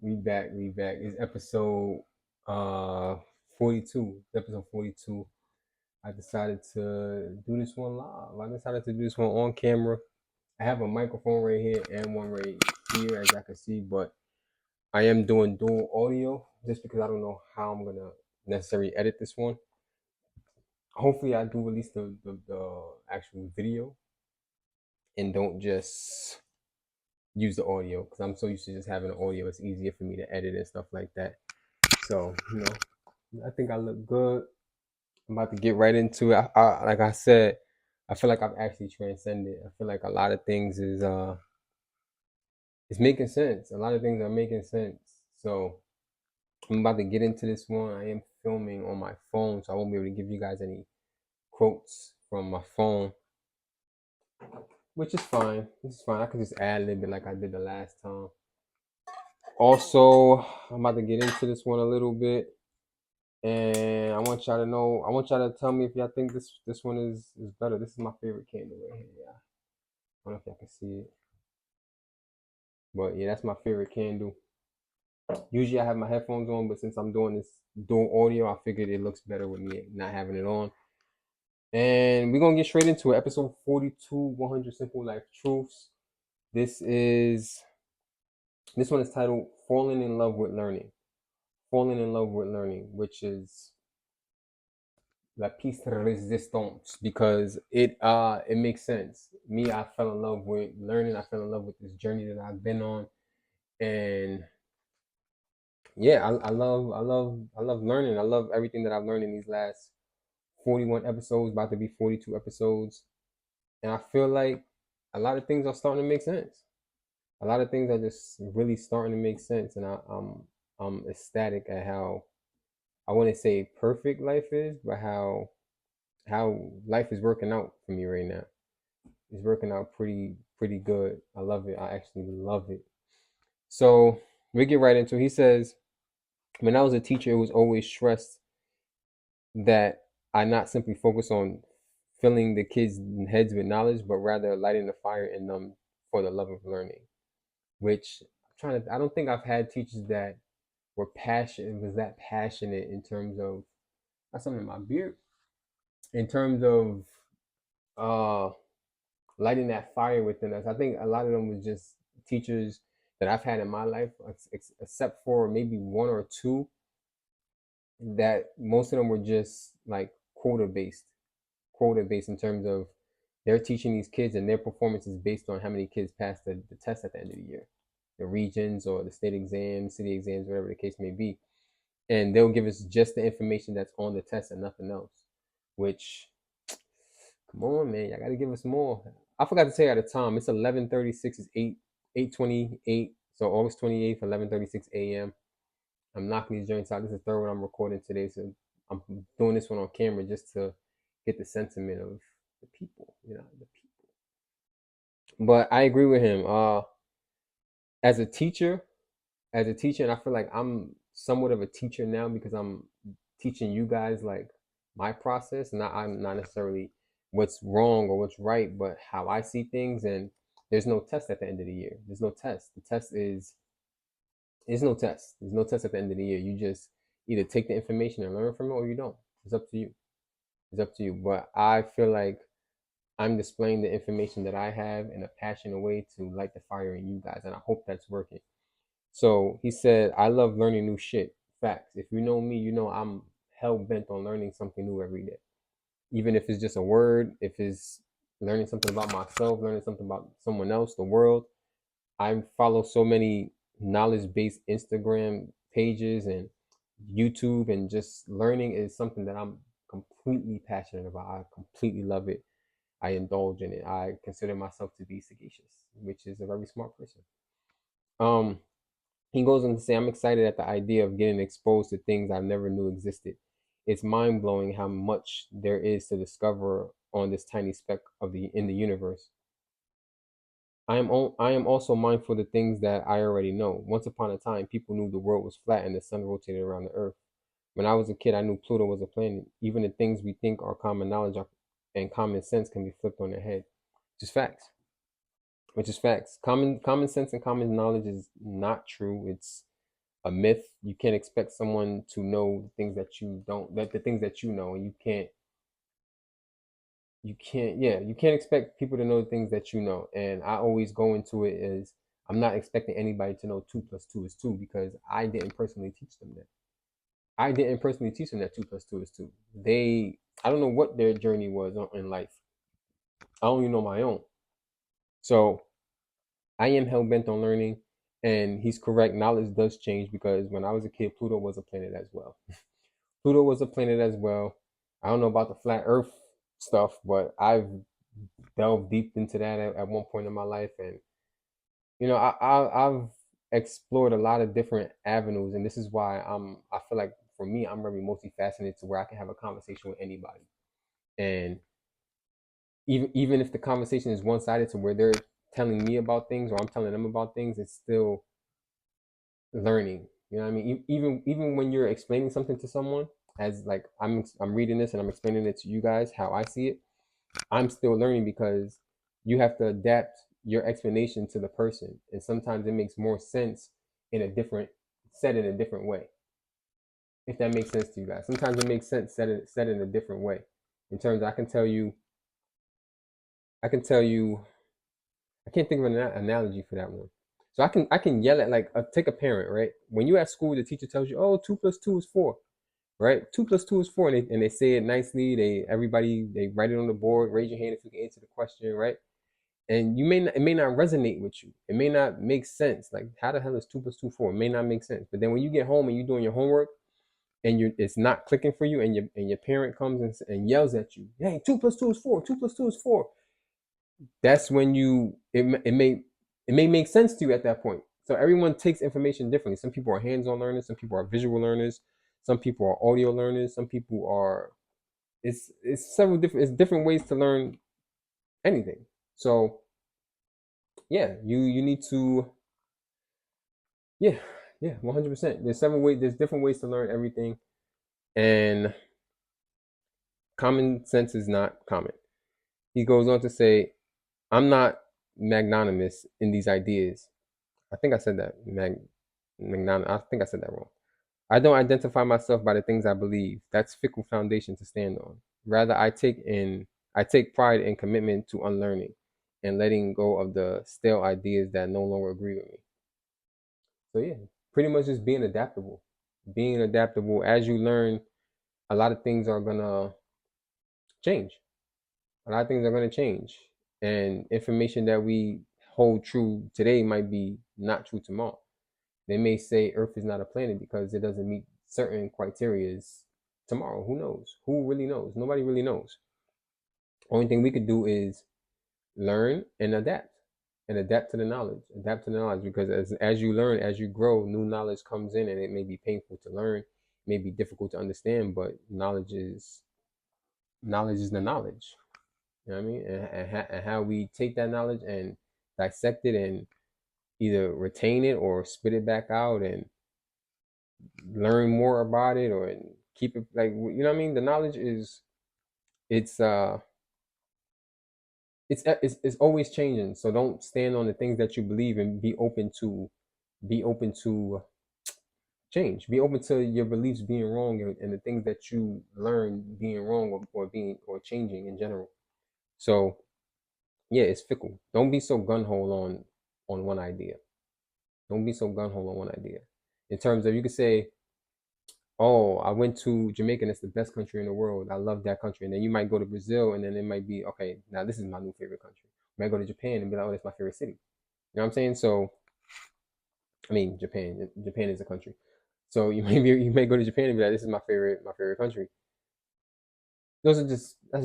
We back. It's episode 42. Episode 42. I decided to do this one live. I decided to do this one on camera. I have a microphone right here and one right here, as I can see, but I am doing dual audio just because I don't know how I'm gonna necessarily edit this one. Hopefully, I do release the actual video and don't just use the audio because I'm so used to just having the audio. It's easier for me to edit and stuff like that. So, I think I look good. I'm about to get right into it. Like I said, I feel like I've actually transcended. I feel like a lot of things is making sense. A lot of things are making sense. So I'm about to get into this one. I am filming on my phone, so I won't be able to give you guys any quotes from my phone, which is fine. This is fine. I can just add a little bit like I did the last time. Also, I'm about to get into this one a little bit. And I want y'all to know, I want y'all to tell me if y'all think this one is better. This is my favorite candle right here, yeah. I don't know if y'all can see it. But yeah, that's my favorite candle. Usually I have my headphones on, but since I'm doing this dual audio, I figured it looks better with me not having it on. And we're gonna get straight into it. Episode 42, 100 Simple Life Truths. This is this one is titled Falling in Love with Learning. Falling in Love with Learning, which is la piece de resistance because it makes sense. Me, I fell in love with learning. I fell in love with this journey that I've been on, and yeah, I love learning. I love everything that I've learned in these last 41 episodes, about to be 42 episodes, and I feel like a lot of things are starting to make sense. A lot of things are just really starting to make sense, and I'm ecstatic at how I wouldn't say perfect life is, but how life is working out for me right now. It's working out pretty good. I love it. I actually love it. So we get right into it. He says, when I was a teacher, it was always stressed that I not simply focus on filling the kids' heads with knowledge, but rather lighting the fire in them for the love of learning. Which I don't think I've had teachers that were passionate, was that passionate in terms of, that's something in my beard, in terms of uh lighting that fire within us. I think a lot of them was just teachers that I've had in my life, except for maybe one or two, that most of them were just like quota based in terms of they're teaching these kids and their performance is based on how many kids pass the test at the end of the year, the regions or the state exams, city exams, whatever the case may be. And they'll give us just the information that's on the test and nothing else, which, come on, man, y'all got to give us more. I forgot to tell you at the time. It's 11:36. It's 8:28. So August 28th, 11:36 a.m. I'm knocking these joints out. This is the third one I'm recording today, so I'm doing this one on camera just to get the sentiment of the people, the people. But I agree with him. As a teacher, and I feel like I'm somewhat of a teacher now because I'm teaching you guys like my process, and I'm not necessarily what's wrong or what's right, but how I see things. And there's no test at the end of the year. There's no test. The test is there's no test. There's no test at the end of the year. You just either take the information and learn from it, or you don't. It's up to you. It's up to you. But I feel like I'm displaying the information that I have in a passionate way to light the fire in you guys, and I hope that's working. So he said, I love learning new shit. Facts. If you know me, you know I'm hell bent on learning something new every day. Even if it's just a word, if it's learning something about myself, learning something about someone else, the world. I follow so many knowledge based Instagram pages and YouTube, and just learning is something that I'm completely passionate about. I completely love it. I indulge in it. I consider myself to be sagacious, which is a very smart person. Um, he goes on to say, I'm excited at the idea of getting exposed to things I never knew existed. It's mind blowing how much there is to discover on this tiny speck of the in the universe. I am also mindful of the things that I already know. Once upon a time, people knew the world was flat and the sun rotated around the earth. When I was a kid, I knew Pluto was a planet. Even the things we think are common knowledge and common sense can be flipped on their head. Just facts. which is facts. Common sense and common knowledge is not true. It's a myth. You can't expect someone to know the things that you don't, that the things that you know, and you can't expect people to know the things that you know. And I always go into it as I'm not expecting anybody to know 2 plus 2 is 2 because I didn't personally teach them that. I didn't personally teach them that 2 plus 2 is 2. I don't know what their journey was in life. I only know my own. So I am hell bent on learning, and he's correct. Knowledge does change because when I was a kid, Pluto was a planet as well. Pluto was a planet as well. I don't know about the flat Earth stuff, but I've delved deep into that at one point in my life, and I've explored a lot of different avenues, and this is why I feel like for me, I'm very multifaceted to where I can have a conversation with anybody, and even if the conversation is one sided to where they're telling me about things or I'm telling them about things, it's still learning. You know what I mean? Even when you're explaining something to someone, as like I'm reading this and I'm explaining it to you guys how I see it, I'm still learning because you have to adapt your explanation to the person, and sometimes it makes more sense in a different said in a different way. If that makes sense to you guys, sometimes it makes sense said in a different way. In terms, I can tell you, I can't think of an analogy for that one. So I can yell at like take a parent, right? When you at school, the teacher tells you, "Oh, 2 plus 2 is 4." Right? 2 plus 2 is 4, and they say it nicely. They write it on the board. Raise your hand if you can answer the question, right? And it may not resonate with you. It may not make sense. Like how the hell is 2 plus 2 4? It may not make sense. But then when you get home and you're doing your homework and it's not clicking for you, and your parent comes and yells at you, "Hey, 2 plus 2 is 4. 2 plus 2 is 4." That's when it may make sense to you at that point. So everyone takes information differently. Some people are hands-on learners. Some people are visual learners. Some people are audio learners. Some people are it's different ways to learn anything. So yeah, you need to yeah, yeah, 100%. There's different ways to learn everything, and common sense is not common. He goes on to say, I'm not magnanimous in these ideas. I think I said that. I think I said that wrong. I don't identify myself by the things I believe. That's fickle foundation to stand on. Rather, I take pride in commitment to unlearning and letting go of the stale ideas that no longer agree with me. So yeah, pretty much just being adaptable. Being adaptable as you learn, a lot of things are gonna change. A lot of things are gonna change, and information that we hold true today might be not true tomorrow. They may say Earth is not a planet because it doesn't meet certain criterias tomorrow. Who knows? Who really knows? Nobody really knows. Only thing we could do is learn and adapt to the knowledge. Adapt to the knowledge because as you learn, as you grow, new knowledge comes in, and it may be painful to learn, it may be difficult to understand, but knowledge is the knowledge. You know what I mean? And how we take that knowledge and dissect it and either retain it or spit it back out and learn more about it or keep it like you know what I mean. The knowledge is it's uh it's always changing. So don't stand on the things that you believe and be open to change. Be open to your beliefs being wrong and the things that you learn being wrong or being or changing in general. So yeah, it's fickle. Don't be so gun ho on one idea. Don't be so gun ho on one idea. In terms of you could say, oh, I went to Jamaica and it's the best country in the world. I love that country. And then you might go to Brazil and then it might be, okay, now this is my new favorite country. You might go to Japan and be like, oh, that's my favorite city. You know what I'm saying? So, I mean, Japan is a country. So you may go to Japan and be like, this is my favorite country. That's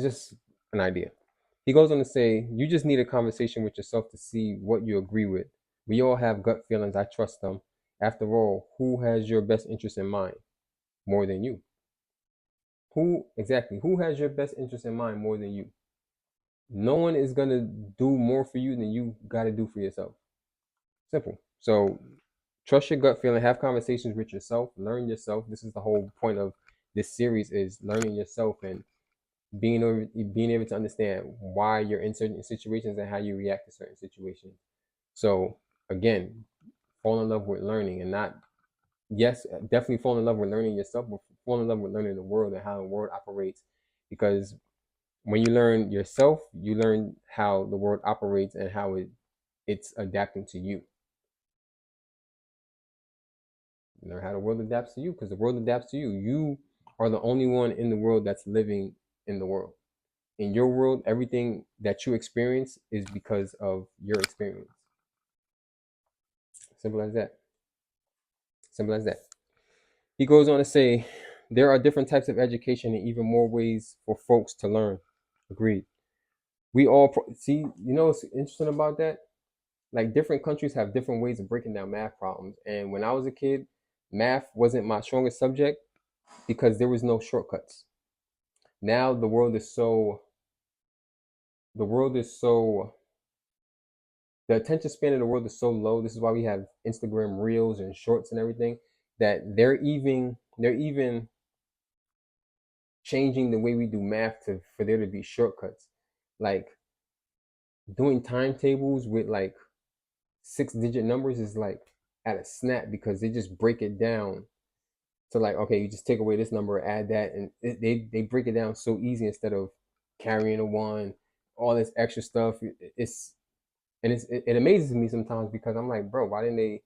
just an idea. He goes on to say, you just need a conversation with yourself to see what you agree with. We all have gut feelings. I trust them. After all, who has your best interest in mind more than you? Who has your best interest in mind more than you? No one is gonna do more for you than you gotta do for yourself. Simple. So trust your gut feeling, have conversations with yourself, learn yourself. This is the whole point of this series is learning yourself and being able to understand why you're in certain situations and how you react to certain situations. So again, fall in love with learning, and not, yes, definitely fall in love with learning yourself, but fall in love with learning the world and how the world operates. Because when you learn yourself, you learn how the world operates and how it's adapting to you. You learn how the world adapts to you, because the world adapts to you. You are the only one in the world that's living in the world. In your world, everything that you experience is because of your experience. Simple as that. Simple as that. He goes on to say, there are different types of education and even more ways for folks to learn. Agreed. We all see, what's interesting about that? Like, different countries have different ways of breaking down math problems. And when I was a kid, math wasn't my strongest subject because there was no shortcuts. Now the world is so the attention span of the world is so low. This is why we have Instagram reels and shorts and everything, that they're even changing the way we do math to for there to be shortcuts. Like, doing timetables with like 6-digit numbers is like at a snap, because they just break it down to, like, okay, you just take away this number, add that, and they break it down so easy, instead of carrying a one, all this extra stuff. It amazes me sometimes, because I'm like, bro, why didn't they?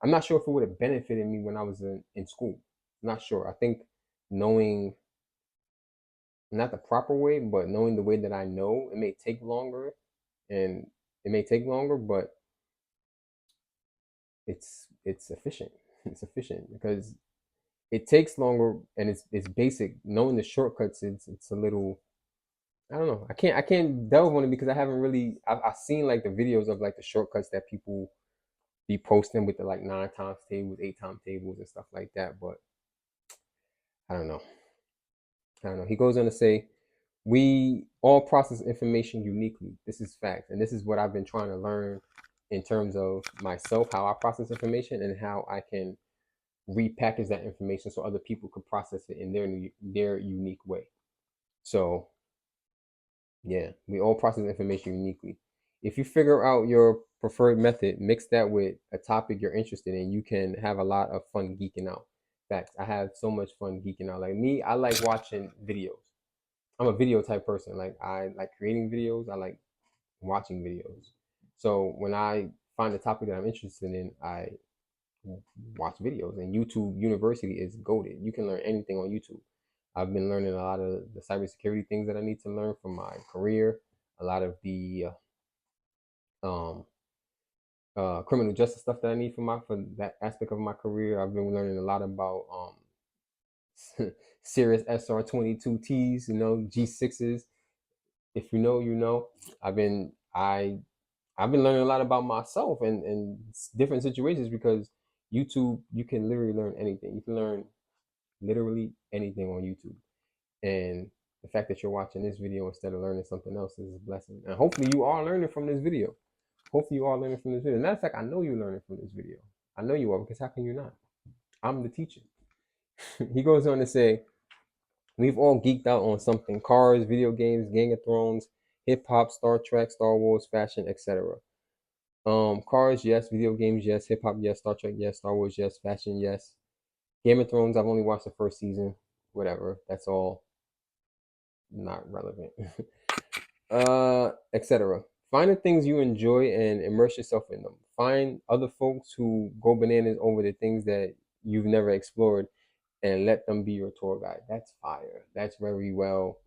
I'm not sure if it would have benefited me when I was in school. I'm not sure. I think knowing, not the proper way, but knowing the way that I know, it may take longer, and it may take longer, but it's efficient. It's efficient because it takes longer, and it's basic. Knowing the shortcuts, it's a little, I don't know. I can't delve on it because I haven't really. I've seen like the videos of like the shortcuts that people be posting with the like 9 times tables, 8 times tables, and stuff like that. But I don't know. I don't know. He goes on to say, we all process information uniquely. This is fact. And this is what I've been trying to learn in terms of myself, how I process information and how I can repackage that information so other people could process it in their unique way. So yeah, we all process information uniquely. If you figure out your preferred method, mix that with a topic you're interested in, you can have a lot of fun geeking out. Facts. I have so much fun geeking out. Like me, I like watching videos. I'm a video type person. Like, I like creating videos. I like watching videos. So when I find a topic that I'm interested in, I watch videos. And YouTube University is goated. You can learn anything on YouTube. I've been learning a lot of the cybersecurity things that I need to learn from my career, a lot of the um, criminal justice stuff that I need for that aspect of my career. I've been learning a lot about serious SR22Ts, G6s. If you know, you know. I've been learning a lot about myself and different situations, because YouTube, you can literally learn anything. You can learn literally anything on YouTube. And the fact that you're watching this video instead of learning something else is a blessing. And hopefully you are learning from this video. Hopefully you are learning from this video. Matter of fact, I know you're learning from this video. I know you are, because how can you not? I'm the teacher. He goes on to say, we've all geeked out on something: cars, video games, Game of Thrones, hip hop, Star Trek, Star Wars, fashion, etc. Cars, yes. Video games, yes. Hip hop, yes. Star Trek, yes. Star Wars, yes. Fashion, yes. Game of Thrones, I've only watched the first season. Whatever. That's all not relevant. Etc. Find the things you enjoy and immerse yourself in them. Find other folks who go bananas over the things that you've never explored, and let them be your tour guide. That's fire. That's very well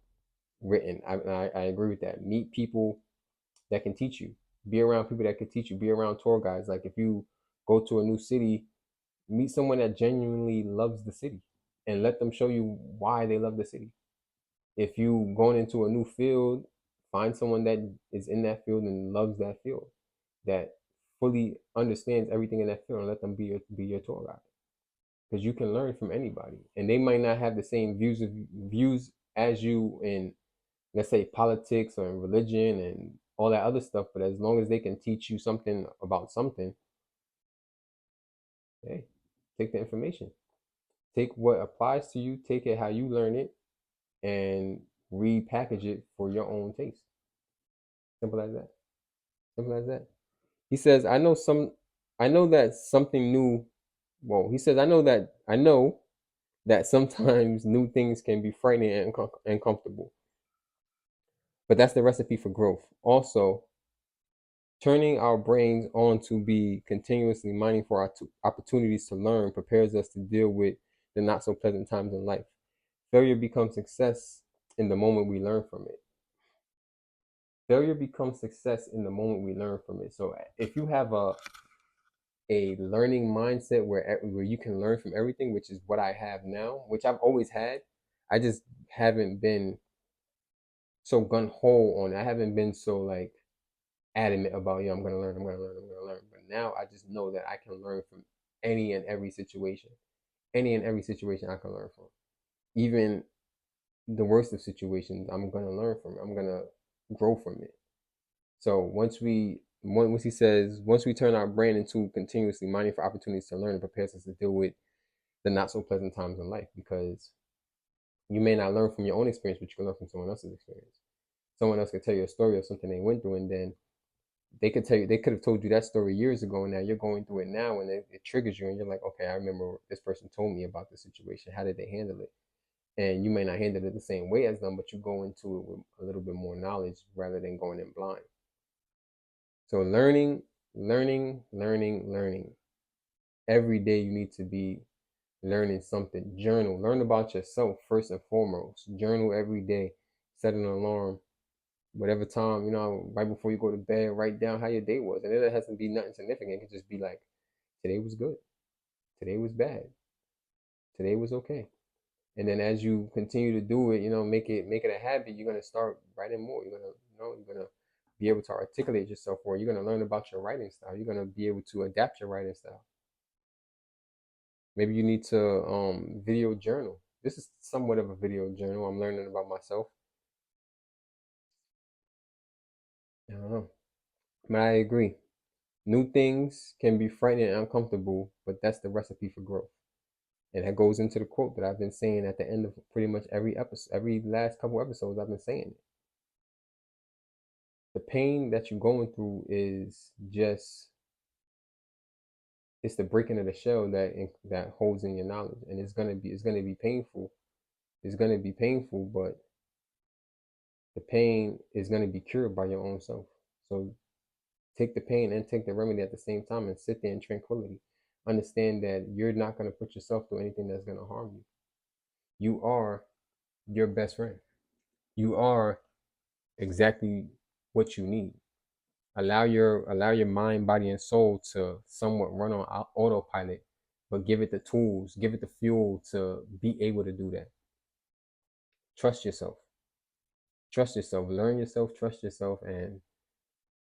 written. I agree with that. Meet people that can teach you. Be around people that can teach you. Be around tour guides. Like, if you go to a new city, meet someone that genuinely loves the city, and let them show you why they love the city. If you going into a new field, find someone that is in that field and loves that field, that fully understands everything in that field, and let them be your tour guide. Because you can learn from anybody, and they might not have the same views as you in, let's say, politics or in religion and all that other stuff. But as long as they can teach you something about something, hey, take the information, take what applies to you, take it how you learn it, and repackage it for your own taste. Simple as that. Simple as that. He says, I know that something new. Well, he says, I know that sometimes new things can be frightening and uncomfortable, but that's the recipe for growth. Also, turning our brains on to be continuously mining for our opportunities to learn prepares us to deal with the not so pleasant times in life. Failure becomes success in the moment we learn from it. Failure becomes success in the moment we learn from it. So if you have a learning mindset where you can learn from everything, which is what I have now, which I've always had, I just haven't been so gun ho on it. I haven't been so like adamant about, I'm gonna learn, I'm gonna learn, I'm gonna learn. But now I just know that I can learn from any and every situation. Any and every situation I can learn from. Even the worst of situations, I'm gonna learn from it. I'm gonna grow from it. So once he says, once we turn our brain into continuously mining for opportunities to learn, it prepares us to deal with the not so pleasant times in life, because you may not learn from your own experience, but you can learn from someone else's experience. Someone else could tell you a story of something they went through, and then they could have told you that story years ago, and now you're going through it now, and it triggers you, and you're like, okay, I remember this person told me about this situation. How did they handle it? And you may not handle it the same way as them, but you go into it with a little bit more knowledge rather than going in blind. So learning, learning, learning, learning. Every day you need to be learning something. Journal. Learn about yourself first and foremost. Journal every day. Set an alarm. Whatever time, right before you go to bed, write down how your day was. And it hasn't be nothing significant. It could just be like, today was good. Today was bad. Today was okay. And then as you continue to do it, make it a habit, you're gonna start writing more. You're gonna be able to articulate yourself more. You're gonna learn about your writing style. You're gonna be able to adapt your writing style. Maybe you need to video journal. This is somewhat of a video journal. I'm learning about myself. I don't know. But I agree. New things can be frightening and uncomfortable, but that's the recipe for growth. And that goes into the quote that I've been saying at the end of pretty much every episode, every last couple episodes I've been saying it. The pain that you're going through is just, it's the breaking of the shell that holds in your knowledge, and it's gonna be painful. It's gonna be painful, but the pain is gonna be cured by your own self. So take the pain and take the remedy at the same time, and sit there in tranquility. Understand that you're not gonna put yourself through anything that's gonna harm you. You are your best friend. You are exactly what you need. Allow your mind, body, and soul to somewhat run on autopilot, but give it the tools, give it the fuel to be able to do that. Trust yourself. Trust yourself. Learn yourself. Trust yourself. And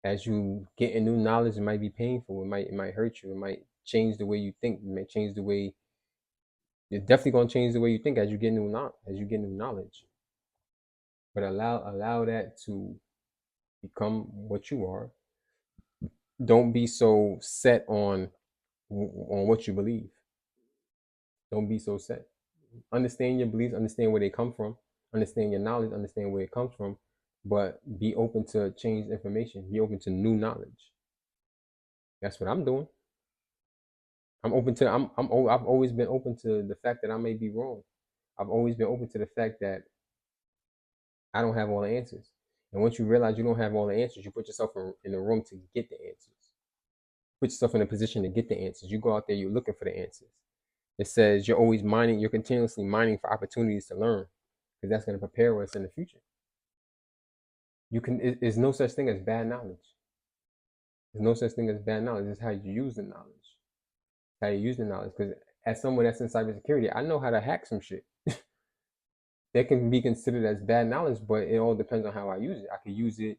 as you get in new knowledge, it might be painful. It might hurt you. It might change the way you think. It might change the way. It's definitely gonna change the way you think as you get new knowledge. But allow that to become what you are. Don't be so set on what you believe. Don't be so set. Understand your beliefs, understand where they come from, understand your knowledge, understand where it comes from, but be open to change information. Be open to new knowledge. That's what I'm doing. I've always been open to the fact that I may be wrong. I've always been open to the fact that I don't have all the answers. And once you realize you don't have all the answers, you put yourself in a room to get the answers. Put yourself in a position to get the answers. You go out there, you're looking for the answers. It says you're continuously mining for opportunities to learn, because that's going to prepare us in the future. There's no such thing as bad knowledge. There's no such thing as bad knowledge. It's how you use the knowledge. How you use the knowledge. Because as someone that's in cybersecurity, I know how to hack some shit. That can be considered as bad knowledge, but it all depends on how I use it. I can use it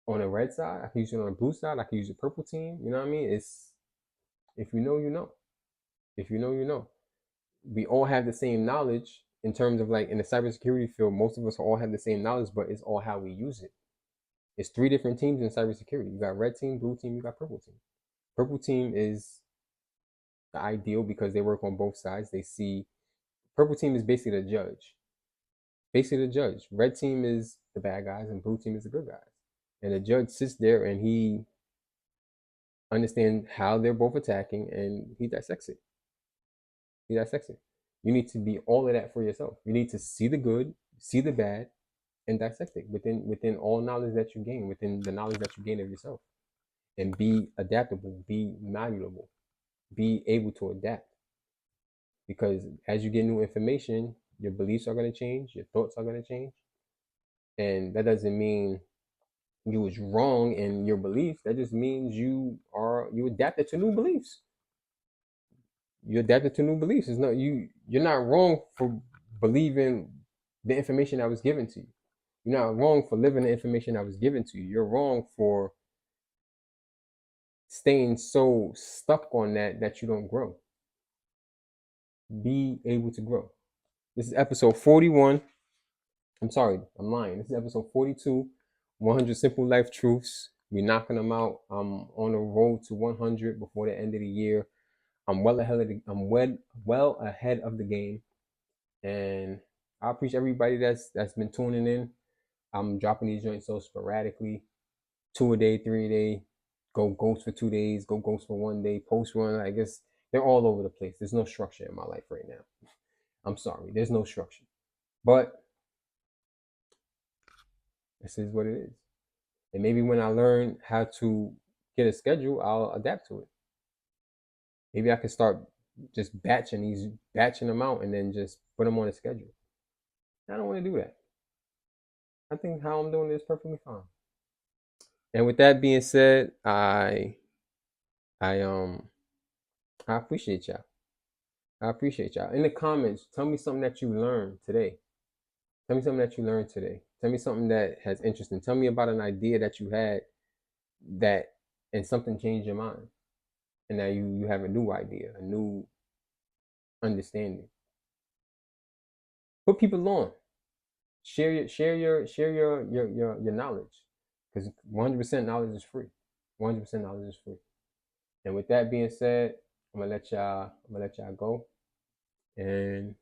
on a red side. I can use it on a blue side. I can use a purple team. You know what I mean? It's, if you know, you know. If you know, you know. We all have the same knowledge in terms of, like, in the cybersecurity field. Most of us all have the same knowledge, but it's all how we use it. It's three different teams in cybersecurity. You got red team, blue team, you got purple team. Purple team is the ideal because they work on both sides. Purple team is basically the judge. basically the judge. Red team is the bad guys and blue team is the good guys. And the judge sits there and he understands how they're both attacking and he dissects it. He dissects it. You need to be all of that for yourself. You need to see the good, see the bad, and dissect it within all knowledge that you gain, within the knowledge that you gain of yourself. And be adaptable, be malleable, be able to adapt. Because as you get new information, your beliefs are going to change, your thoughts are going to change. And that doesn't mean you was wrong in your beliefs. That just means you adapted to new beliefs. You adapted to new beliefs. It's not you're not wrong for believing the information that was given to you. You're not wrong for living the information that was given to you. You're wrong for staying so stuck on that you don't grow. Be able to grow. This is episode 41. I'm sorry, I'm lying. This is episode 42. 100 simple life truths. We're knocking them out. I'm on the road to 100 before the end of the year. I'm well ahead of the game, and I appreciate everybody that's been tuning in. I'm dropping these joints so sporadically, 2 a day, 3 a day, go ghost for 2 days, go ghost for 1 day, post one. I guess they're all over the place. There's no structure in my life right now. I'm sorry, there's no structure, but this is what it is. And maybe when I learn how to get a schedule, I'll adapt to it. Maybe I can start just batching them out and then just put them on a schedule. I don't want to do that. I think how I'm doing it is perfectly fine. And with that being said, I appreciate y'all. I appreciate y'all. In the comments, tell me something that you learned today. Tell me something that you learned today. Tell me something that has interesting. Tell me about an idea that you had and something changed your mind. And now you have a new idea, a new understanding. Put people on. Share your knowledge, because 100% knowledge is free. 100% knowledge is free. And with that being said, I'm gonna let y'all go, and